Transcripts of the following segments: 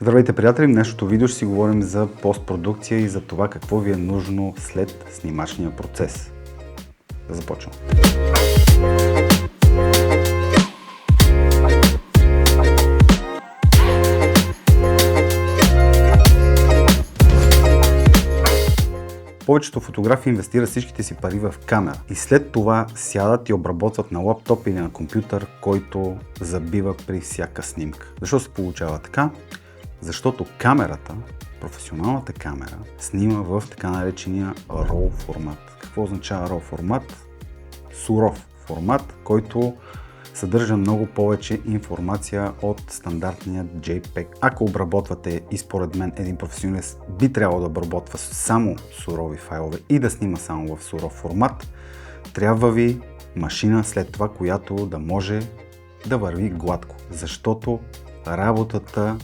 Здравейте, приятели! В днешното видео ще си говорим за постпродукция и за това какво ви е нужно след снимачния процес. Да започвам. Повечето фотографи инвестират всичките си пари в камера и след това сядат и обработват на лаптоп или на компютър, който забива при всяка снимка. Защо се получава така? Защото камерата, професионалната камера, снима в така наречения RAW формат. Какво означава RAW формат? Суров формат, който съдържа много повече информация от стандартния JPEG. Ако обработвате, и според мен един професионалист би трябвало да обработва само сурови файлове и да снима само в суров формат, трябва ви машина след това, която да може да върви гладко, защото работата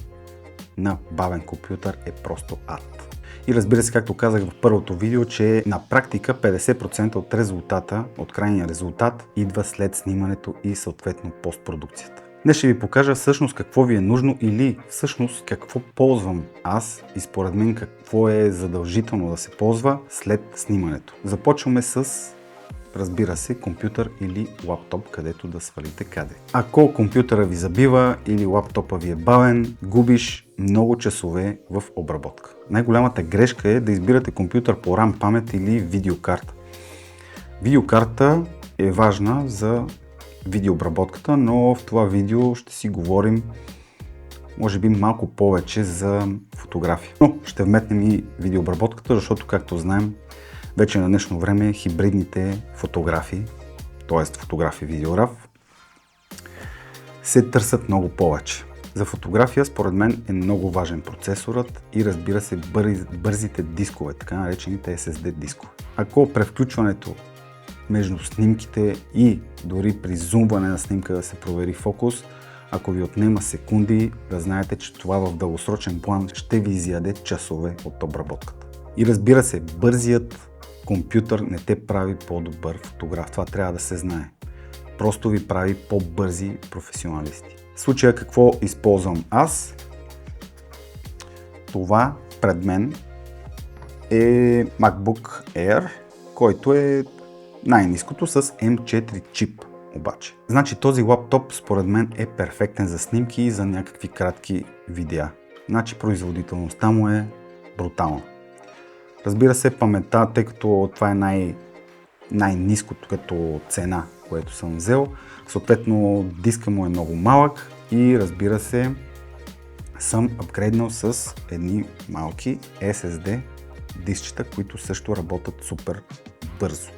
на бавен компютър е просто ад. И разбира се, както казах в първото видео, че на практика 50% от резултата, от крайния резултат, идва след снимането и съответно постпродукцията. Днес ще ви покажа всъщност какво ви е нужно или всъщност какво ползвам аз и според мен какво е задължително да се ползва след снимането. Започваме с, разбира се, компютър или лаптоп, където да свалите кадри. Ако компютъра ви забива или лаптопа ви е бавен, губиш много часове в обработка. Най-голямата грешка е да избирате компютър по RAM памет или видеокарта. Видеокарта е важна за видеообработката, но в това видео ще си говорим може би малко повече за фотография. Но ще вметнем и видеообработката, защото както знаем, вече на днешно време хибридните фотографии, т.е. фотограф-видеограф, се търсят много повече. За фотография според мен е много важен процесорът и разбира се бързите дискове, така наречените SSD дискове. Ако превключването между снимките и дори при зумване на снимка да се провери фокус, ако ви отнема секунди, да знаете, че това в дългосрочен план ще ви изяде часове от обработката. И разбира се, бързият компютър не те прави по-добър фотограф. Това трябва да се знае. Просто ви прави по-бързи професионалисти. В случая какво използвам аз? Това пред мен е MacBook Air, който е най-ниското с M4 чип обаче. Значи този лаптоп според мен е перфектен за снимки и за някакви кратки видеа. Значи производителността му е брутална. Разбира се, паметта, тъй като това е най-ниското като цена, което съм взел, съответно диска му е много малък и разбира се, съм апгрейднал с едни малки SSD дискчета, които също работят супер бързо.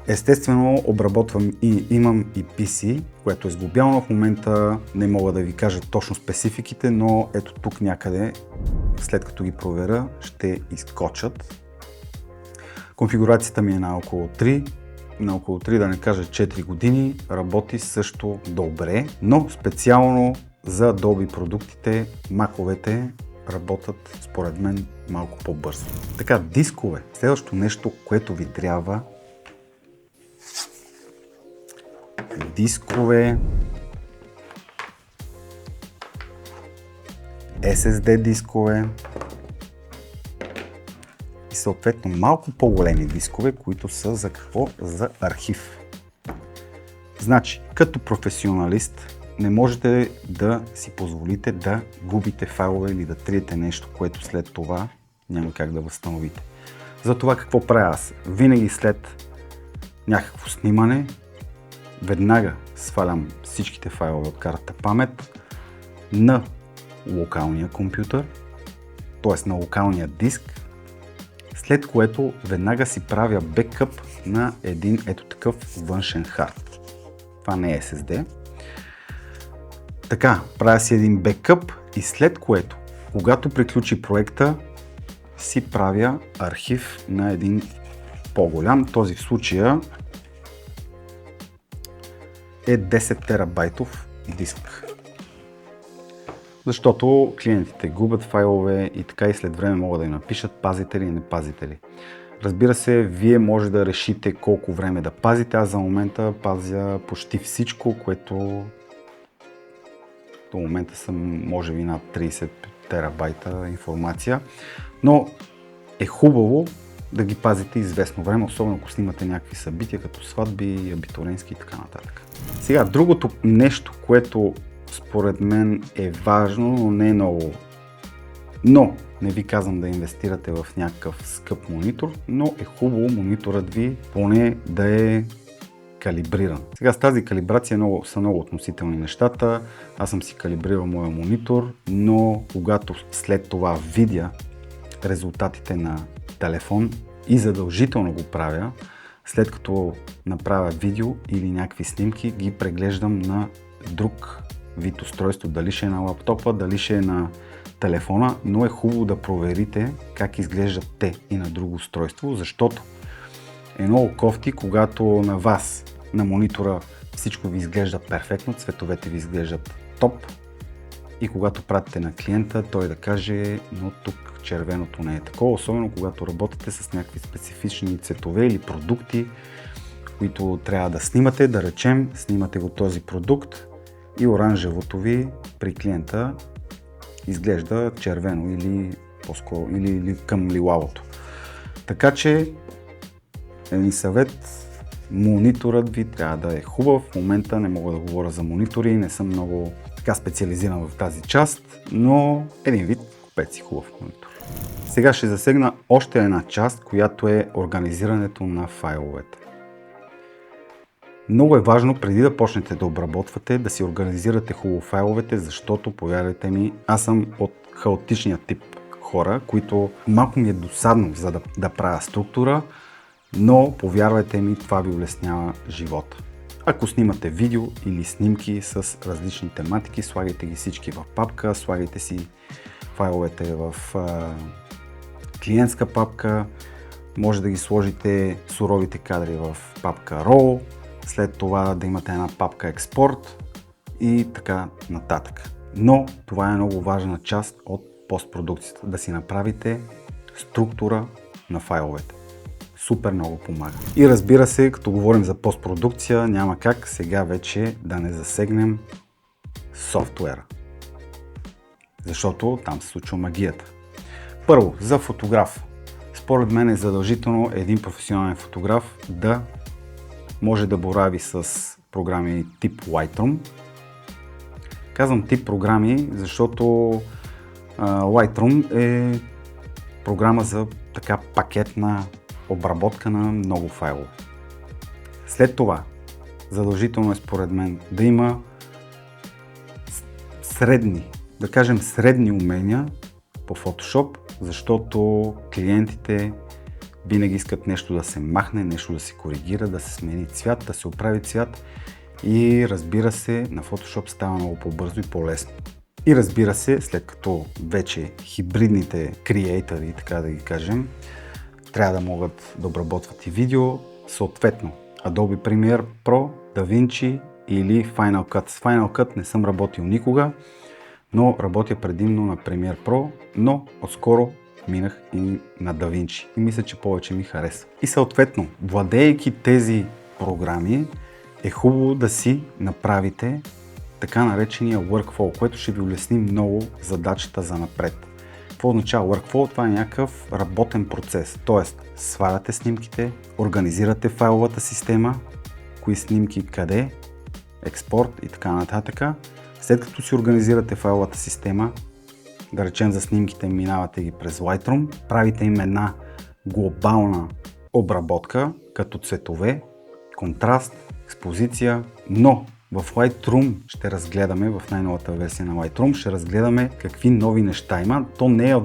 Естествено обработвам и имам и PC, което е сглобялно. В момента не мога да ви кажа точно спецификите, но ето тук някъде, след като ги проверя, ще изкочат. Конфигурацията ми е на около 3, да не кажа 4 години, работи също добре, но специално за Adobe продуктите, маковете работят според мен малко по-бързо. Така, дискове. Следващото нещо, което ви трябва, дискове, SSD дискове и съответно малко по-големи дискове, които са за какво? За архив. Значи, като професионалист не можете да си позволите да губите файлове или да триете нещо, което след това няма как да възстановите. Затова какво правя аз? Винаги след някакво снимане веднага свалям всичките файлове от картата памет на локалния компютър, т.е. на локалния диск, след което веднага си правя бекъп на един ето такъв външен хард. Това не е SSD. Така, правя си един бекъп и след което, когато приключи проекта, си правя архив на един по-голям. Този в случая е 10 терабайтов диск. Защото клиентите губят файлове и така и след време могат да им напишат пазите ли и не пазите ли. Разбира се, вие може да решите колко време да пазите. Аз за момента пазя почти всичко, което До момента съм може би над 30 терабайта информация, но е хубаво да ги пазите известно време, особено ако снимате някакви събития, като сватби, абитуренски и така нататък. Сега, другото нещо, което според мен е важно, но не е много. Но не ви казвам да инвестирате в някакъв скъп монитор, но е хубаво мониторът ви поне да е калибриран. Сега с тази калибрация са много относителни нещата. Аз съм си калибрирал моя монитор, но когато след това видя резултатите на телефон и задължително го правя, след като направя видео или някакви снимки, ги преглеждам на друг вид устройство, дали ще е на лаптопа, дали ще е на телефона, но е хубаво да проверите как изглеждат те и на друго устройство, защото е много кофти, когато на вас, на монитора, всичко ви изглежда перфектно, цветовете ви изглеждат топ и когато пратите на клиента, той да каже, но тук червеното не е такова, особено когато работите с някакви специфични цветове или продукти, които трябва да снимате, да речем, снимате го този продукт и оранжевото ви при клиента изглежда червено или по-скоро или към лилавото. Така че един съвет, мониторът ви трябва да е хубав. В момента не мога да говоря за монитори, не съм много така специализиран в тази част, но един вид купете си хубав монитор. Сега ще засегна още една част, която е организирането на файловете. Много е важно преди да почнете да обработвате, да си организирате хубаво файловете, защото, повярвайте ми, аз съм от хаотичния тип хора, които малко ми е досадно за да правя структура, но повярвайте ми, това ви улеснява живота. Ако снимате видео или снимки с различни тематики, слагайте ги всички в папка, слагайте си файловете в клиентска папка, може да ги сложите суровите кадри в папка RAW, след това да имате една папка експорт и така нататък. Но това е много важна част от постпродукцията, да си направите структура на файловете. Супер много помага. И разбира се, като говорим за постпродукция, няма как сега вече да не засегнем софтуера. Защото там се случва магията. Първо, за фотограф. Според мен е задължително един професионален фотограф да може да борави с програми тип Lightroom. Казвам тип програми, защото Lightroom е програма за така пакетна обработка на много файлове. След това, задължително е според мен да има средни умения по Photoshop, защото клиентите винаги искат нещо да се махне, нещо да се коригира, да се смени цвят, да се оправи цвят и разбира се, на Photoshop става много по-бързо и по-лесно. И разбира се, след като вече хибридните креатори, така да ги кажем, трябва да могат да обработват и видео, съответно Adobe Premiere Pro, DaVinci или Final Cut. С Final Cut не съм работил никога, но работя предимно на Premiere Pro, но отскоро минах и на DaVinci и мисля, че повече ми хареса. И съответно, владеейки тези програми, е хубаво да си направите така наречения workflow, което ще ви улесни много задачата за напред. Какво означава workflow? Това е някакъв работен процес, т.е. сваляте снимките, организирате файловата система, кои снимки къде, експорт и така нататък. След като си организирате файловата система, да речем за снимките минавате ги през Lightroom, правите им една глобална обработка, като цветове, контраст, експозиция, но в Lightroom ще разгледаме, в най-новата версия на Lightroom, ще разгледаме какви нови неща има. То не е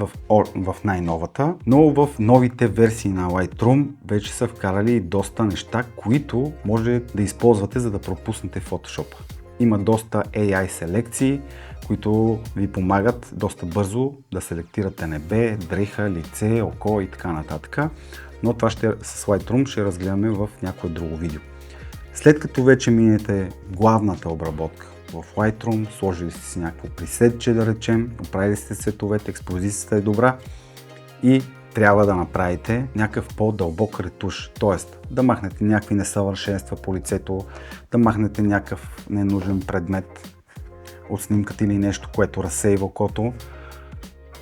в най-новата, но в новите версии на Lightroom вече са вкарали и доста неща, които може да използвате, за да пропуснете Photoshop. Има доста AI селекции, които ви помагат доста бързо да селектирате небе, дреха, лице, око и така нататък. Но това с Lightroom ще разгледаме в някое друго видео. След като вече минете главната обработка в Lightroom, сложили сте си някакво пресетче, да речем, оправили сте цветовете, експозицията е добра и трябва да направите някакъв по-дълбок ретуш, т.е. да махнете някакви несъвършенства по лицето, да махнете някакъв ненужен предмет от снимката или нещо, което разсейва окото,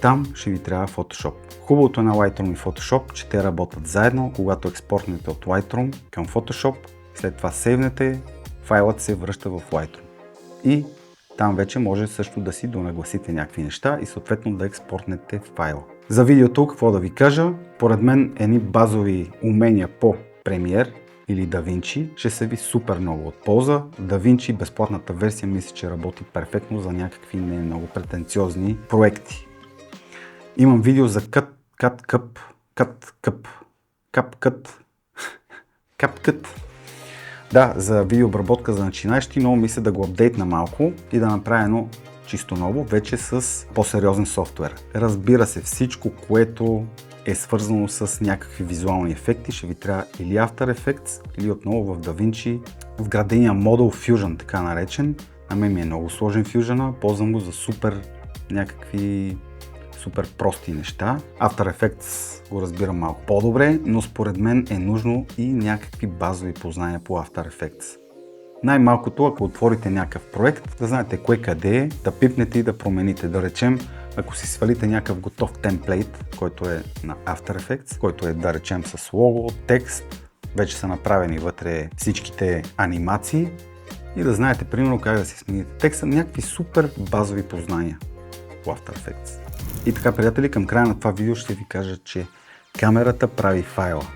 там ще ви трябва Photoshop. Хубавото на Lightroom и Photoshop, че те работят заедно. Когато експортнете от Lightroom към Photoshop, след това сейвнете, файлът се връща в Lightroom. И там вече може също да си донагласите някакви неща и съответно да експортнете файла. За видеото какво да ви кажа? Поред мен едни базови умения по Premiere или DaVinci ще са ви супер много от полза. DaVinci, безплатната версия, мисля, че работи перфектно за някакви не много претенциозни проекти. Имам видео за CapCut. Да, за видеообработка за начинаещи, но мисля да го апдейтна малко и да направя едно чисто ново, вече с по-сериозен софтуер. Разбира се, всичко, което е свързано с някакви визуални ефекти, ще ви трябва или After Effects, или отново в DaVinci, вградения модул Fusion, така наречен. На мен ми е много сложен Fusion, ползвам го за някакви супер прости неща. After Effects го разбирам малко по-добре, но според мен е нужно и някакви базови познания по After Effects. Най-малкото, ако отворите някакъв проект, да знаете кое къде е, да пипнете и да промените. Да речем, ако си свалите някакъв готов темплейт, който е на After Effects, който е, да речем, с лого, текст, вече са направени вътре всичките анимации и да знаете, примерно, как да си смените текста, някакви супер базови познания по After Effects. И така, приятели, към края на това видео ще ви кажа, че камерата прави файла,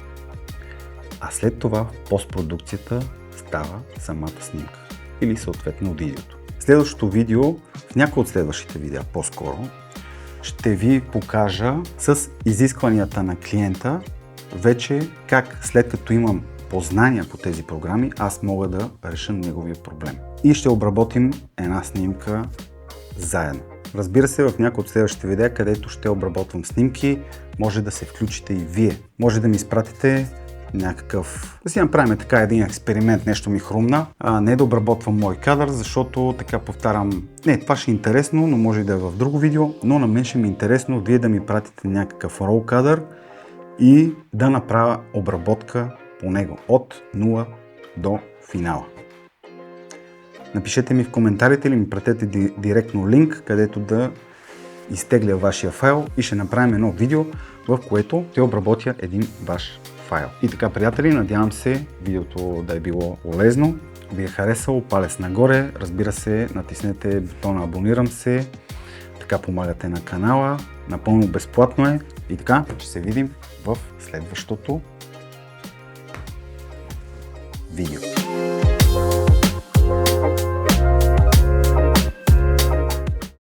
а след това в постпродукцията става самата снимка или съответно видеото. Следващото видео, в някои от следващите видеа по-скоро, ще ви покажа с изискванията на клиента вече как след като имам познания по тези програми, аз мога да реша неговия проблем. И ще обработим една снимка заедно. Разбира се, в някои от следващите видеа, където ще обработвам снимки, може да се включите и вие. Може да ми изпратите някакъв... Да си направим така един експеримент, нещо ми хрумна. Не да обработвам мой кадър, защото така повтарям... Не, това ще е интересно, но може и да е в друго видео, но на мен ще ми е интересно вие да ми пратите някакъв RAW кадър и да направя обработка по него от 0 до финала. Напишете ми в коментарите или ми пратете директно линк, където да изтегля вашия файл и ще направим едно видео, в което ще обработя един ваш файл. И така, приятели, надявам се видеото да е било полезно. Ако ви е харесало, палец нагоре, разбира се, натиснете бутона абонирам се, така помагате на канала, напълно безплатно е. И така, ще се видим в следващото видео.